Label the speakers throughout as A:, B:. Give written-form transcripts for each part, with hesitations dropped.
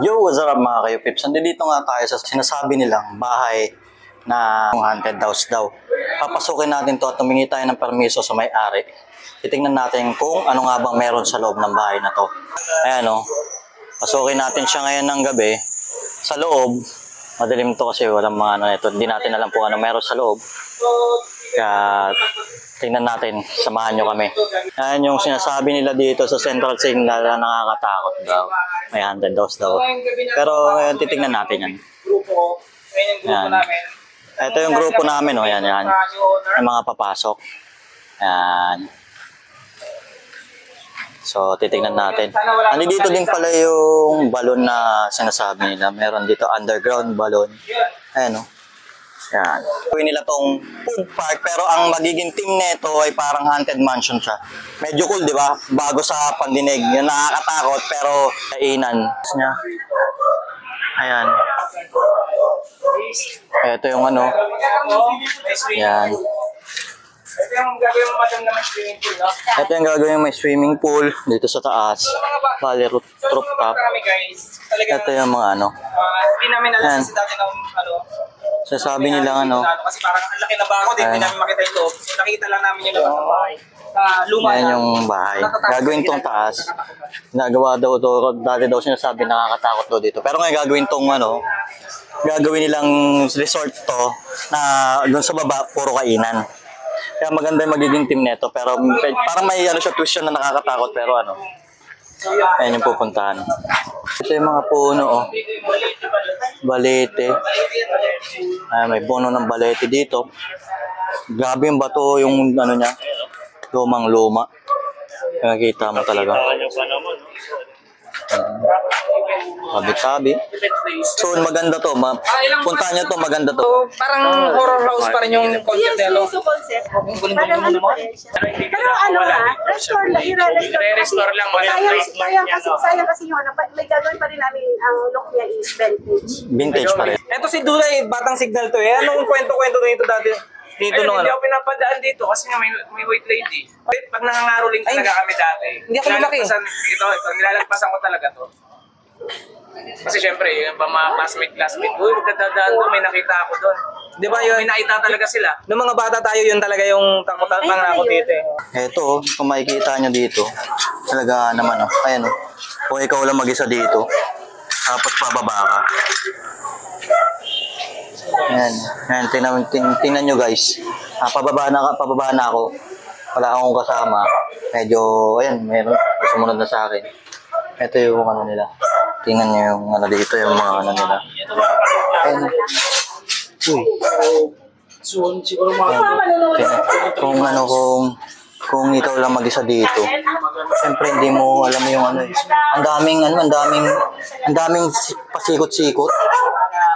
A: Yo, what's up mga kayo-pips? Nandito nga tayo sa sinasabi nilang bahay na haunted house daw. Papasukin natin to at humingi tayo ng permiso sa may-ari. Titingnan natin kung ano nga bang meron sa loob ng bahay na to. Ayan o. Pasukin natin siya ngayon ng gabi. Sa loob, madilim to kasi walang mga ano ito. Hindi natin alam kung ano meron sa loob. Kaya tingnan natin, samahan nyo kami. Ayan yung sinasabi nila dito sa Central Signal na nakakatakot daw. May haunted house daw. Pero ngayon titingnan natin yan. Ayan. Ito yung grupo namin, oh. Ayan, yan. Yung mga papasok. Ayan. So, titingnan natin. Dito din pala yung balon na sinasabi nila. Meron dito underground balon. Ayan, oh. Yan. Gawin nila tong food park pero ang magiging team nito ay parang haunted mansion siya. Medyo cool, di ba? Bago sa pandinig. Yung nakakatakot pero kainan niya. Ayan. Ito yung ano. Yan. Ito yung gagawin may swimming pool dito sa taas. Bali rooftop. Ito yung mga ano.
B: Hindi namin alam kasi dati ng ano.
A: Sasabi nilang ano.
B: Kasi parang ang laki na ba ako din, hindi namin makita yung loob. So nakita lang namin yung labas ng bahay. Luma na.
A: Yan yung bahay. Gagawin tong taas. Nagawa daw to, dati daw sinasabi nakakatakot daw dito. Pero ngayon gagawin tong ano, gagawin nilang resort to na doon sa baba, puro kainan. Kaya maganda yung magiging team neto. Pero parang may ano siya, twist siya na nakakatakot. Pero ano, ayan yung pupuntahan. Ito yung mga puno, oh. Balete. Ay, may puno ng balete dito. Grabe yung bato, yung ano niya. Lumang-luma. Nakikita mo talaga. Tabi-tabi. So, maganda to. Puntahan nyo to, maganda to.
B: So, parang horror house pa rin yung concept nila.
C: Pero ano ha, restore lang,
B: i-restore lang.
C: Sayang kasi yung ano, may gagawin pa rin namin ang look niya is vintage.
A: Vintage pa rin.
B: Ito si Dulay, batang signal to eh. Anong kwento-kwento dito dati? Dito nung ano?
D: Hindi ako pinapadaan dito kasi may white lady. Pag nangangaroling talaga kami dati.
B: Hindi ako lumaki.
D: Ito, nilalagpasan ko talaga to. Kasi syempre, yung mga classmate. Uy, magdadaan doon, may nakita ako doon.
B: Di ba yun?
D: May nakita talaga sila.
B: Nung mga bata tayo, yun talaga yung takutan pang ako dito eh.
A: Ito, kung makikita nyo dito, talaga naman, oh. Ayan, oh. Kung ikaw lang mag-isa dito, tapos pababa ka. Ayan, ayan, tingnan nyo guys. Pababa na ako. Wala akong kasama. Medyo, ayan, meron. Sumunod na sa akin. Ito yung ano nila. Tingnan nyo yung ano dito, yung mga ano nila. Ayan. Uy. Ayan. Kung ano, kung ikaw lang mag-isa dito, siyempre hindi mo alam yung ano. Ang daming pasikot-sikot.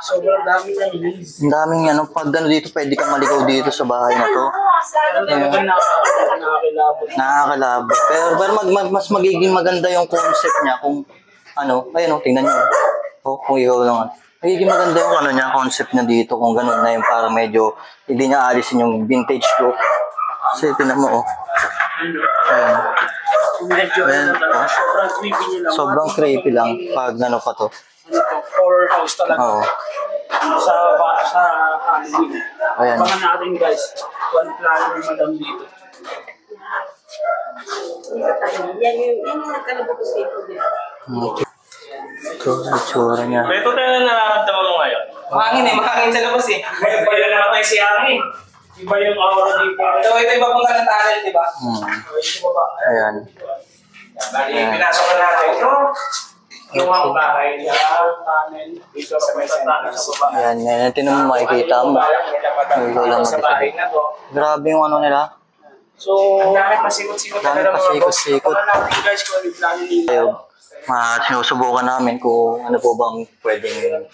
D: Sobrang daming
A: Ang daming ano, pag ano dito, pwede kang maligaw dito sa bahay na to. Nakakalabot. Pero mas magiging maganda yung concept niya kung ano, ayun o, tingnan nyo. Kung ikaw lang. Magiging maganda yung ano niya, concept niya dito kung ganun na yung parang medyo hindi niya alisin yung vintage look. Kasi tingnan mo, oh. Ayan. Ayan, oh.
D: sobrang creepy nila.
A: Sobrang creepy lang pag ano pa to.
D: Horror house talaga.
A: Oo.
D: Sa Halloween.
A: Ayan.
D: Baka natin guys, one plano ng madam dito.
C: Yan yung nagkalabot dito.
A: Okay. Ito, itsura niya.
D: Ito tayo na nararamdaman mo ngayon.
B: Mahangin sa labas eh.
D: Iba yung namatay si Hangin. Iba yung aura dito.
B: So ito iba pong ng tunnel, di ba?
A: Ayan.
D: Bali, pinasok na natin. Yung mga bahay niya, tunnel, dito sa may tunnel sa baba.
A: Ayan, yan. Tingnan mo, makikita mo. Ikaw lang
D: Sa
A: mag-isa.
D: bahay na to.
A: Grabe yung ano nila.
D: So, ang dami pasikot-sikot talaga mga boss.
A: Pasikot-sikot.
D: Baka natin guys kung ano yung plano nila.
A: Sinusubukan namin kung ano po bang pwedeng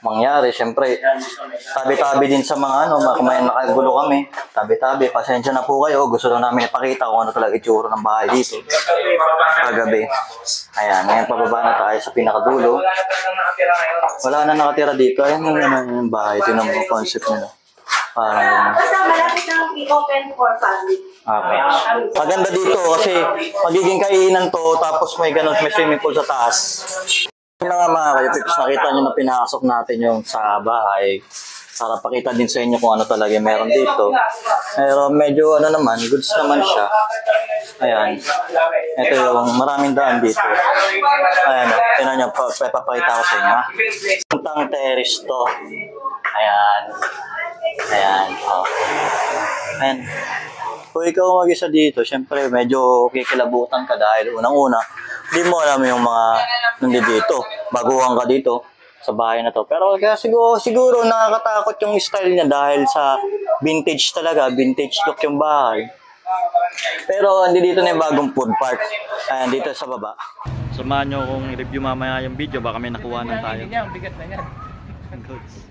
A: mangyari. Siyempre, tabi-tabi din sa mga ano, may nakagulo kami. Tabi-tabi, pasensya na po kayo. Gusto lang namin ipakita kung ano talaga itsura ng bahay dito. Kagabi. Ayan, ngayon pababa na tayo sa pinakadulo.
D: Wala na talagang nakatira ngayon.
A: Wala na nakatira dito. Ayan yung bahay. Ito yung mga concept nila.
C: Basta malapit nang i-open for public.
A: Okay. Maganda dito kasi magiging kainan to tapos may ganun, may swimming pool sa taas. Yun na nga mga kayo Pips, nakita nyo na pinasok natin yung sa bahay para pakita din sa inyo kung ano talaga yung meron dito. Pero medyo ano naman, goods naman siya. Ayan. Ito yung maraming daan dito. Ayan, tinan nyo, papakita ko sa inyo. Puntang terrace to. Ayan. Ayan. Oh. Ayan. Kung ikaw mag-isa dito, syempre medyo kikilabutan ka dahil unang-una, hindi mo alam yung mga nandito. Baguhan ka dito sa bahay na to. Pero kaya siguro nakakatakot yung style niya dahil sa vintage talaga, vintage look yung bahay. Pero hindi dito na yung bagong food park. Ayan, dito sa baba. Samahan nyo kung i-review mamaya yung video, baka may nakuha na tayo.
D: Bigat na yan.
A: Goods.